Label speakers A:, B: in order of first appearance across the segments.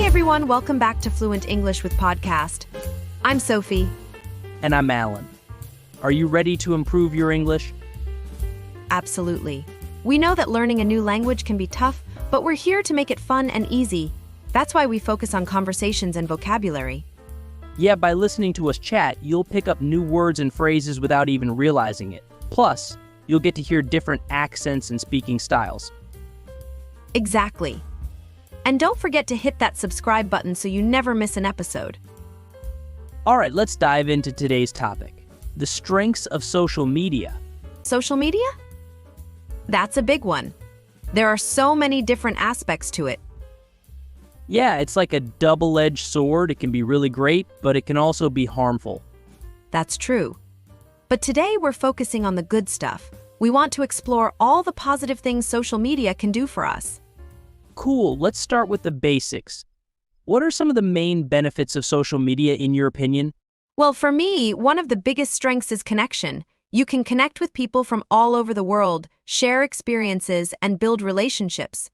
A: everyone, welcome back to Fluent English with Podcast. I'm Sophie.
B: And I'm Alan. Are you ready to improve your English?
A: Absolutely. We know that learning a new language can be tough, but we're here to make it fun and easy. That's why we focus on conversations and vocabulary.
B: Yeah, by listening to us chat, you'll pick up new words and phrases without even realizing it. Plus, you'll get to hear different accents and speaking styles.
A: Exactly. And don't forget to hit that subscribe button so you never miss an episode.
B: All right, let's dive into today's topic. The strengths of social media.
A: Social media? That's a big one. There are so many different aspects to it.
B: Yeah, it's like a double-edged sword. It can be really great, but it can also be harmful.
A: That's true. But today we're focusing on the good stuff. We want to explore all the positive things social media can do for us.
B: Cool, let's start with the basics. What are some of the main benefits of social media in your opinion?
A: Well, for me, one of the biggest strengths is connection. You can connect with people from all over the world, share experiences, and build relationships.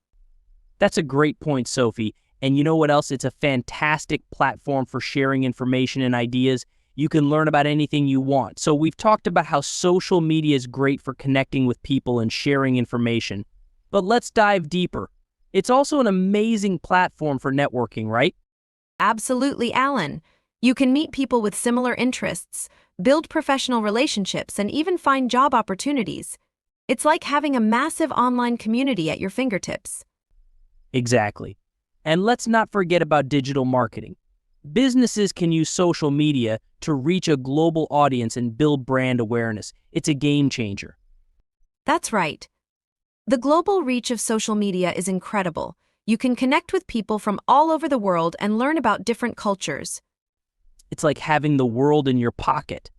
B: That's a great point, Sophie. And you know what else? It's a fantastic platform for sharing information and ideas. You can learn about anything you want. So we've talked about how social media is great for connecting with people and sharing information. But let's dive deeper. It's also an amazing platform for networking, right?
A: Absolutely, Alan. You can meet people with similar interests, build professional relationships, and even find job opportunities. It's like having a massive online community at your fingertips.
B: Exactly. And let's not forget about digital marketing. Businesses can use social media to reach a global audience and build brand awareness. It's a game changer.
A: That's right. The global reach of social media is incredible. You can connect with people from all over the world and learn about different cultures.
B: It's like having the world in your pocket.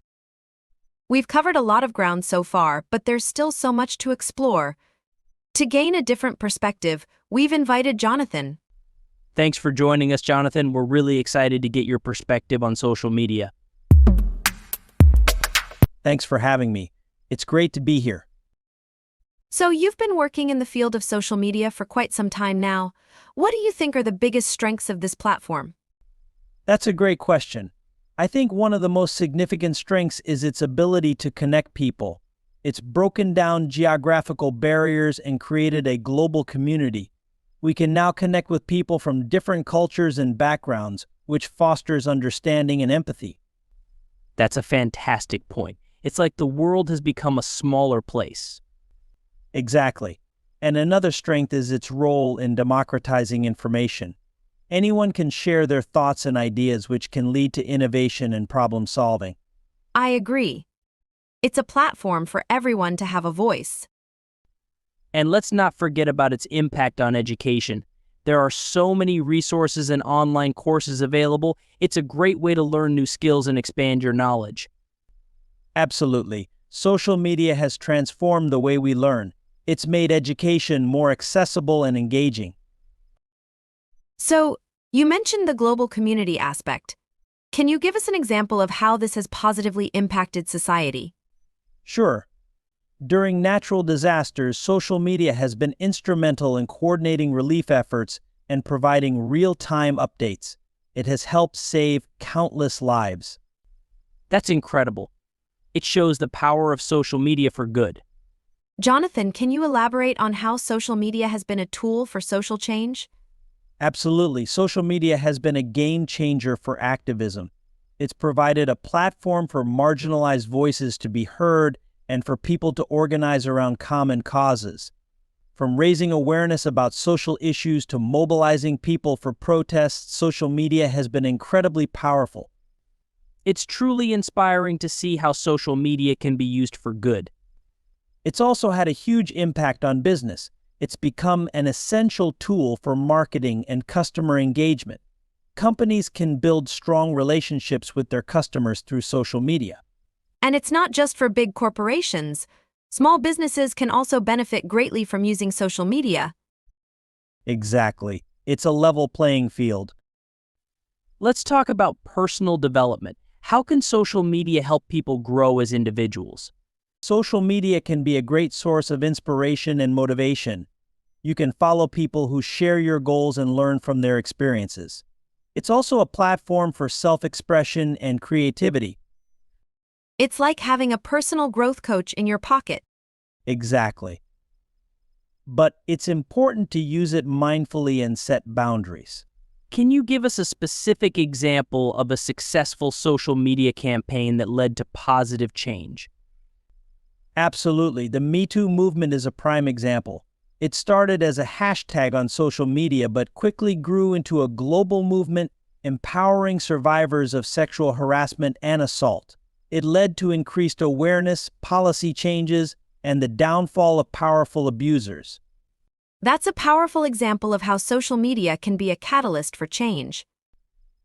A: We've covered a lot of ground so far, but there's still so much to explore. To gain a different perspective, we've invited Jonathan.
B: Thanks for joining us, Jonathan. We're really excited to get your perspective on social media.
C: Thanks for having me. It's great to be here.
A: So you've been working in the field of social media for quite some time now. What do you think are the biggest strengths of this platform?
C: That's a great question. I think one of the most significant strengths is its ability to connect people. It's broken down geographical barriers and created a global community. We can now connect with people from different cultures and backgrounds, which fosters understanding and empathy.
B: That's a fantastic point. It's like the world has become a smaller place.
C: Exactly. And another strength is its role in democratizing information. Anyone can share their thoughts and ideas, which can lead to innovation and problem solving.
A: I agree. It's a platform for everyone to have a voice.
B: And let's not forget about its impact on education. There are so many resources and online courses available. It's a great way to learn new skills and expand your knowledge.
C: Absolutely. Social media has transformed the way we learn. It's made education more accessible and engaging.
A: So, you mentioned the global community aspect. Can you give us an example of how this has positively impacted society?
C: Sure. During natural disasters, social media has been instrumental in coordinating relief efforts and providing real-time updates. It has helped save countless lives.
B: That's incredible. It shows the power of social media for good.
A: Jonathan, can you elaborate on how social media has been a tool for social change?
C: Absolutely. Social media has been a game changer for activism. It's provided a platform for marginalized voices to be heard and for people to organize around common causes. From raising awareness about social issues to mobilizing people for protests, social media has been incredibly powerful.
B: It's truly inspiring to see how social media can be used for good.
C: It's also had a huge impact on business. It's become an essential tool for marketing and customer engagement. Companies can build strong relationships with their customers through social media.
A: And it's not just for big corporations. Small businesses can also benefit greatly from using social media.
C: Exactly. It's a level playing field.
B: Let's talk about personal development. How can social media help people grow as individuals?
C: Social media can be a great source of inspiration and motivation. You can follow people who share your goals and learn from their experiences. It's also a platform for self-expression and creativity.
A: It's like having a personal growth coach in your pocket.
C: Exactly. But it's important to use it mindfully and set boundaries.
B: Can you give us a specific example of a successful social media campaign that led to positive change?
C: Absolutely. The Me Too movement is a prime example. It started as a hashtag on social media, but quickly grew into a global movement empowering survivors of sexual harassment and assault. It led to increased awareness, policy changes, and the downfall of powerful abusers.
A: That's a powerful example of how social media can be a catalyst for change.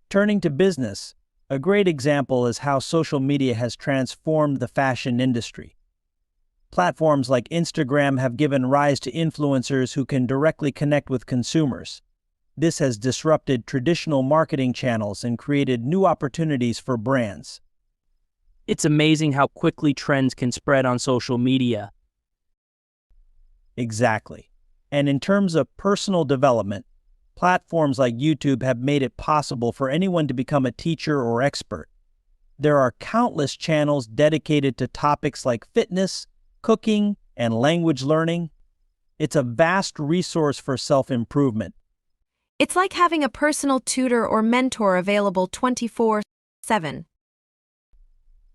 C: Turning to business, a great example is how social media has transformed the fashion industry. Platforms like Instagram have given rise to influencers who can directly connect with consumers. This has disrupted traditional marketing channels and created new opportunities for brands.
B: It's amazing how quickly trends can spread on social media.
C: Exactly. And in terms of personal development, platforms like YouTube have made it possible for anyone to become a teacher or expert. There are countless channels dedicated to topics like fitness, cooking, and language learning. It's a vast resource for self-improvement.
A: It's like having a personal tutor or mentor available 24/7.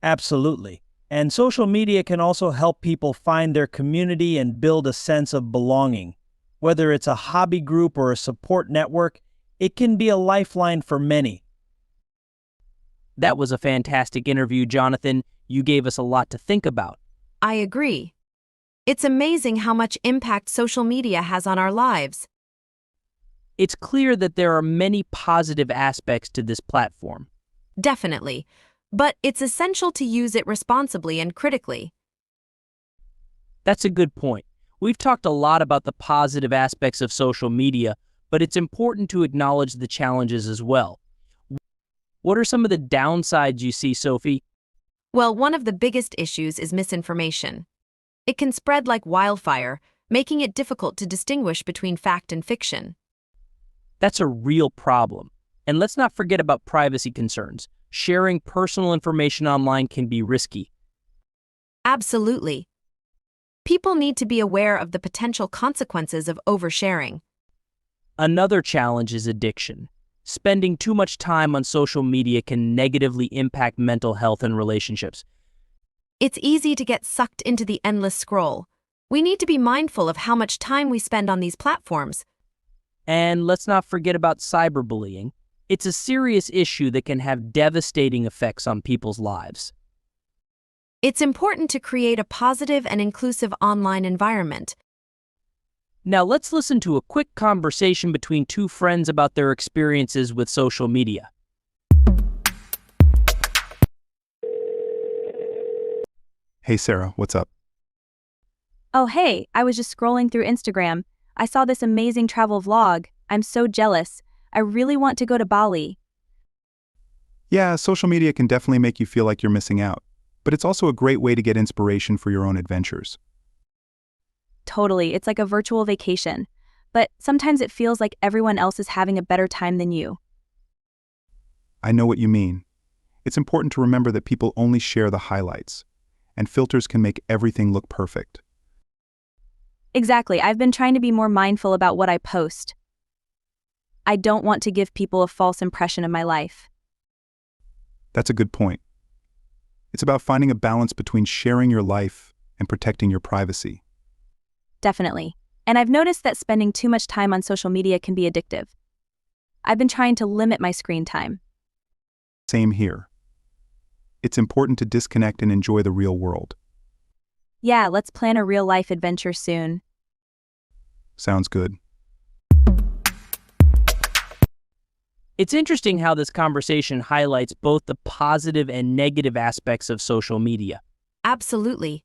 C: Absolutely. And social media can also help people find their community and build a sense of belonging. Whether it's a hobby group or a support network, it can be a lifeline for many.
B: That was a fantastic interview, Jonathan. You gave us a lot to think about.
A: I agree. It's amazing how much impact social media has on our lives.
B: It's clear that there are many positive aspects to this platform.
A: Definitely. But it's essential to use it responsibly and critically.
B: That's a good point. We've talked a lot about the positive aspects of social media, but it's important to acknowledge the challenges as well. What are some of the downsides you see, Sophie?
A: Well, one of the biggest issues is misinformation. It can spread like wildfire, making it difficult to distinguish between fact and fiction.
B: That's a real problem. And let's not forget about privacy concerns. Sharing personal information online can be risky.
A: Absolutely. People need to be aware of the potential consequences of oversharing.
B: Another challenge is addiction. Spending too much time on social media can negatively impact mental health and relationships.
A: It's easy to get sucked into the endless scroll. We need to be mindful of how much time we spend on these platforms.
B: And let's not forget about cyberbullying. It's a serious issue that can have devastating effects on people's lives.
A: It's important to create a positive and inclusive online environment.
B: Now let's listen to a quick conversation between two friends about their experiences with social media.
D: Hey Sarah, what's up?
E: Oh, hey, I was just scrolling through Instagram. I saw this amazing travel vlog. I'm so jealous. I really want to go to Bali.
D: Yeah, social media can definitely make you feel like you're missing out, but it's also a great way to get inspiration for your own adventures.
E: Totally, it's like a virtual vacation. But sometimes it feels like everyone else is having a better time than you.
D: I know what you mean. It's important to remember that people only share the highlights, and filters can make everything look perfect.
E: Exactly, I've been trying to be more mindful about what I post. I don't want to give people a false impression of my life.
D: That's a good point. It's about finding a balance between sharing your life and protecting your privacy.
E: Definitely. And I've noticed that spending too much time on social media can be addictive. I've been trying to limit my screen time.
D: Same here. It's important to disconnect and enjoy the real world.
E: Yeah, let's plan a real-life adventure soon.
D: Sounds good.
B: It's interesting how this conversation highlights both the positive and negative aspects of social media.
A: Absolutely.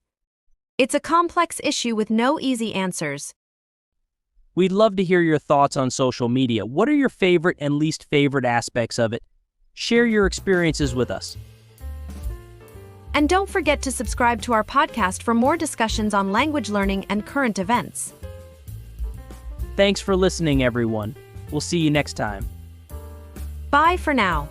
A: It's a complex issue with no easy answers.
B: We'd love to hear your thoughts on social media. What are your favorite and least favorite aspects of it? Share your experiences with us.
A: And don't forget to subscribe to our podcast for more discussions on language learning and current events.
B: Thanks for listening, everyone. We'll see you next time.
A: Bye for now.